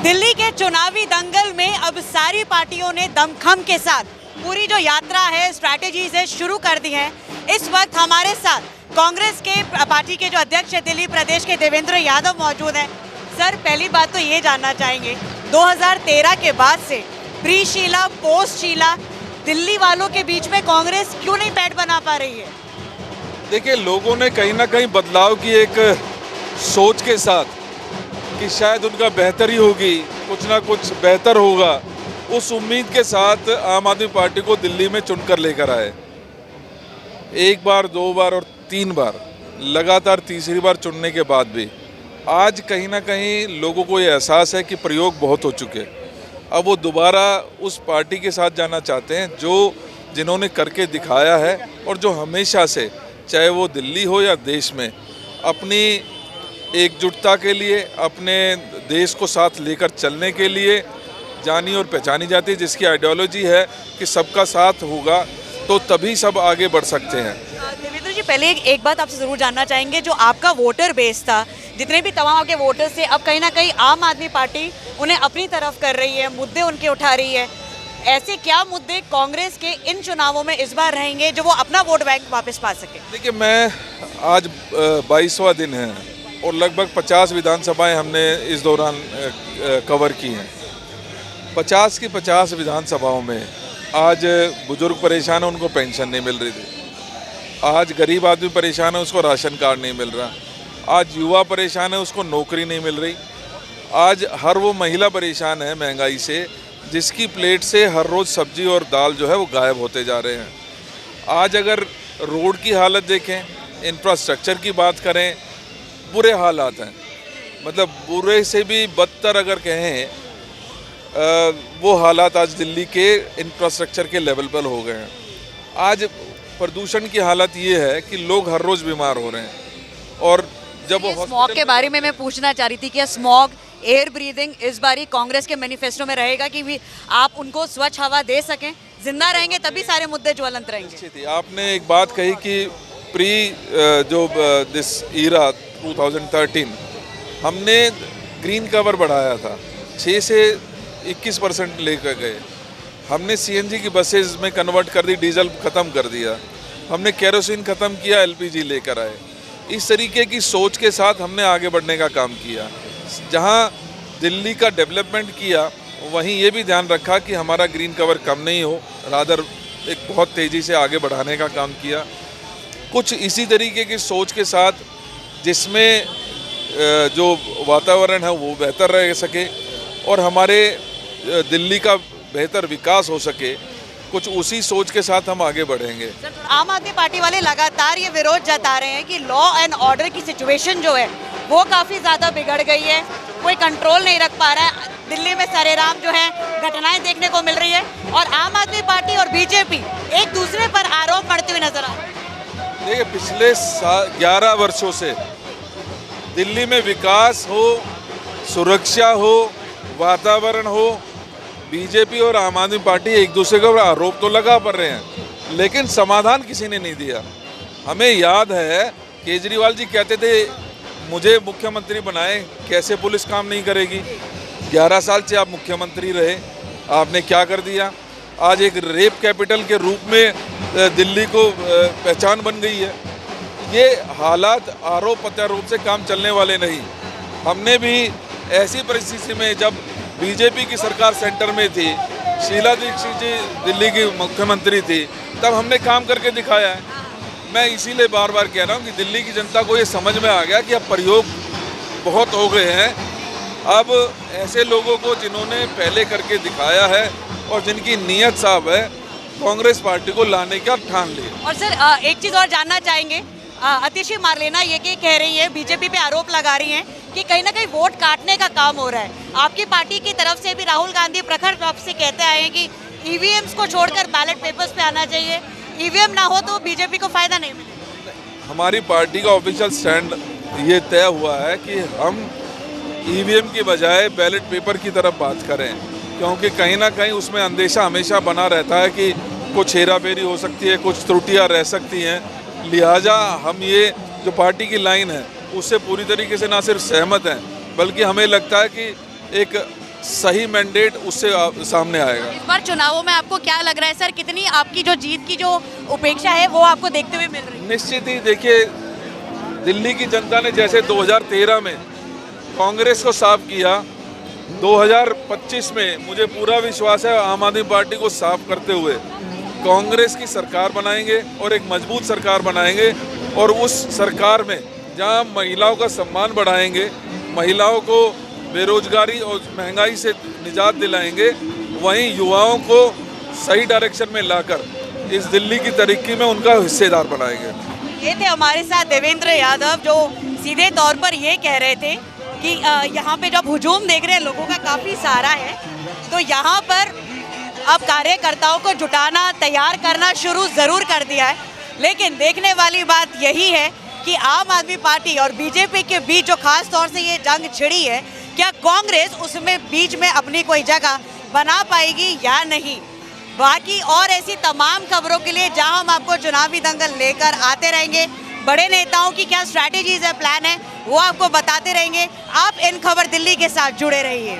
दिल्ली के चुनावी दंगल में अब सारी पार्टियों ने दमखम के साथ पूरी जो यात्रा है, स्ट्रैटेजीज है, शुरू कर दी है। इस वक्त हमारे साथ कांग्रेस के पार्टी के जो अध्यक्ष है दिल्ली प्रदेश के देवेंद्र यादव मौजूद हैं। सर, पहली बात तो ये जानना चाहेंगे, 2013 के बाद से प्री शीला, पोस्ट शीला, दिल्ली वालों के बीच में कांग्रेस क्यों नहीं पैठ बना पा रही है? देखिए, लोगों ने कहीं ना कहीं बदलाव की एक सोच के साथ कि शायद उनका बेहतरी होगी, कुछ ना कुछ बेहतर होगा, उस उम्मीद के साथ आम आदमी पार्टी को दिल्ली में चुनकर लेकर आए। एक बार, दो बार और तीन बार, लगातार तीसरी बार चुनने के बाद भी आज कहीं ना कहीं लोगों को ये एहसास है कि प्रयोग बहुत हो चुके। अब वो दोबारा उस पार्टी के साथ जाना चाहते हैं जिन्होंने करके दिखाया है और जो हमेशा से, चाहे वो दिल्ली हो या देश में, अपनी एकजुटता के लिए, अपने देश को साथ लेकर चलने के लिए जानी और पहचानी जाती है, जिसकी आइडियोलॉजी है कि सबका साथ होगा तो तभी सब आगे बढ़ सकते हैं। देवेंद्र जी, पहले एक बात आपसे ज़रूर जानना चाहेंगे, जो आपका वोटर बेस था, जितने भी तमाम आपके वोटर्स थे, अब कहीं ना कहीं आम आदमी पार्टी उन्हें अपनी तरफ कर रही है, मुद्दे उनके उठा रही है। ऐसे क्या मुद्दे कांग्रेस के इन चुनावों में इस बार रहेंगे जो वो अपना वोट बैंक वापस पा सके? देखिए, मैं आज 22वां दिन है और लगभग 50 विधानसभाएं हमने इस दौरान कवर की हैं। 50 की 50 विधानसभाओं में आज बुजुर्ग परेशान है, उनको पेंशन नहीं मिल रही थी। आज गरीब आदमी परेशान है, उसको राशन कार्ड नहीं मिल रहा। आज युवा परेशान है, उसको नौकरी नहीं मिल रही। आज हर वो महिला परेशान है महंगाई से, जिसकी प्लेट से हर रोज़ सब्जी और दाल जो है वो गायब होते जा रहे हैं। आज अगर रोड की हालत देखें, इंफ्रास्ट्रक्चर की बात करें, बुरे हालात हैं। मतलब बुरे से भी बदतर अगर कहें, वो हालात आज दिल्ली के इंफ्रास्ट्रक्चर के लेवल पर हो गए हैं। आज प्रदूषण की हालत ये है कि लोग हर रोज़ बीमार हो रहे हैं। और जब वो स्मॉग के बारे में मैं पूछना चाह रही थी कि स्मॉग, एयर ब्रीदिंग इस बारी कांग्रेस के मैनिफेस्टो में रहेगा कि भी आप उनको स्वच्छ हवा दे सकें? जिंदा रहेंगे तभी सारे मुद्दे ज्वलंत रहेंगे। आपने एक बात कही कि दिस ईरा 2013 हमने ग्रीन कवर बढ़ाया था, 6 से 21% लेकर गए। हमने सीएनजी की बसेस में कन्वर्ट कर दी, डीजल ख़त्म कर दिया। हमने केरोसिन ख़त्म किया, एलपीजी लेकर आए। इस तरीके की सोच के साथ हमने आगे बढ़ने का काम किया। जहां दिल्ली का डेवलपमेंट किया, वहीं ये भी ध्यान रखा कि हमारा ग्रीन कवर कम नहीं हो, रादर एक बहुत तेज़ी से आगे बढ़ाने का काम किया। कुछ इसी तरीके की सोच के साथ, जिसमें जो वातावरण है वो बेहतर रह सके और हमारे दिल्ली का बेहतर विकास हो सके, कुछ उसी सोच के साथ हम आगे बढ़ेंगे। आम आदमी पार्टी वाले लगातार ये विरोध जता रहे हैं कि लॉ एंड ऑर्डर की सिचुएशन जो है वो काफ़ी ज़्यादा बिगड़ गई है, कोई कंट्रोल नहीं रख पा रहा है। दिल्ली में सरेआम जो है घटनाएं देखने को मिल रही है और आम आदमी पार्टी और बीजेपी एक दूसरे पर आरोप मढ़ते हुए नजर आ रहे हैं। देखिए, पिछले 11 वर्षों से दिल्ली में विकास हो, सुरक्षा हो, वातावरण हो, बीजेपी और आम आदमी पार्टी एक दूसरे के ऊपर आरोप तो लगा पड़ रहे हैं, लेकिन समाधान किसी ने नहीं दिया। हमें याद है केजरीवाल जी कहते थे, मुझे मुख्यमंत्री बनाए, कैसे पुलिस काम नहीं करेगी। 11 साल से आप मुख्यमंत्री रहे, आपने क्या कर दिया? आज एक रेप कैपिटल के रूप में दिल्ली को पहचान बन गई है। ये हालात आरोप प्रत्यारोप से काम चलने वाले नहीं। हमने भी ऐसी परिस्थिति में, जब बीजेपी की सरकार सेंटर में थी, शीला दीक्षित जी दिल्ली की मुख्यमंत्री थी, तब हमने काम करके दिखाया है। मैं इसीलिए बार बार कह रहा हूँ कि दिल्ली की जनता को ये समझ में आ गया कि अब प्रयोग बहुत हो गए हैं। अब ऐसे लोगों को जिन्होंने पहले करके दिखाया है और जिनकी नीयत साफ है, कांग्रेस पार्टी को लाने का ठान लिया। और सर, एक चीज़ और जानना चाहेंगे, अतिशी मार्लेना ये कि कह रही है, बीजेपी पे आरोप लगा रही हैं कि कहीं ना कहीं वोट काटने का काम हो रहा है। आपकी पार्टी की तरफ से भी राहुल गांधी प्रखर रूप से कहते आए हैं कि ईवीएम्स को छोड़कर बैलेट पेपर्स पे आना चाहिए, ईवीएम ना हो तो बीजेपी को फायदा नहीं मिलेगा। हमारी पार्टी का ऑफिशियल स्टैंड ये तय हुआ है कि हम ईवीएम की बजाय बैलेट पेपर की तरफ बात करें, क्योंकि कहीं ना कहीं उसमें अंदेशा हमेशा बना रहता है कि कुछ हेराफेरी हो सकती है, कुछ त्रुटियां रह सकती हैं। लिहाजा हम ये जो पार्टी की लाइन है उससे पूरी तरीके से ना सिर्फ सहमत हैं, बल्कि हमें लगता है कि एक सही मैंडेट उससे सामने आएगा। इस बार चुनावों में आपको क्या लग रहा है सर, कितनी आपकी जो जीत की जो उपेक्षा है वो आपको देखते हुए मिल रही है? निश्चित ही देखिए, दिल्ली की जनता ने जैसे 2013 में कांग्रेस को साफ किया, 2025 में मुझे पूरा विश्वास है आम आदमी पार्टी को साफ करते हुए कांग्रेस की सरकार बनाएंगे और एक मजबूत सरकार बनाएंगे। और उस सरकार में जहां महिलाओं का सम्मान बढ़ाएंगे, महिलाओं को बेरोजगारी और महंगाई से निजात दिलाएंगे, वहीं युवाओं को सही डायरेक्शन में लाकर इस दिल्ली की तरक्की में उनका हिस्सेदार बनाएंगे। ये थे हमारे साथ देवेंद्र यादव, जो सीधे तौर पर ये कह रहे थे कि यहाँ पे जब हुजूम देख रहे हैं लोगों का काफ़ी सारा है, तो यहाँ पर अब कार्यकर्ताओं को जुटाना, तैयार करना शुरू ज़रूर कर दिया है। लेकिन देखने वाली बात यही है कि आम आदमी पार्टी और बीजेपी के बीच जो खास तौर से ये जंग छिड़ी है, क्या कांग्रेस उसमें बीच में अपनी कोई जगह बना पाएगी या नहीं। बाकी और ऐसी तमाम खबरों के लिए जहां हम आपको चुनावी दंगल लेकर आते रहेंगे, बड़े नेताओं की क्या स्ट्रैटेजीज है, प्लान है, वो आपको बताते रहेंगे। आप इन खबर दिल्ली के साथ जुड़े रहिए।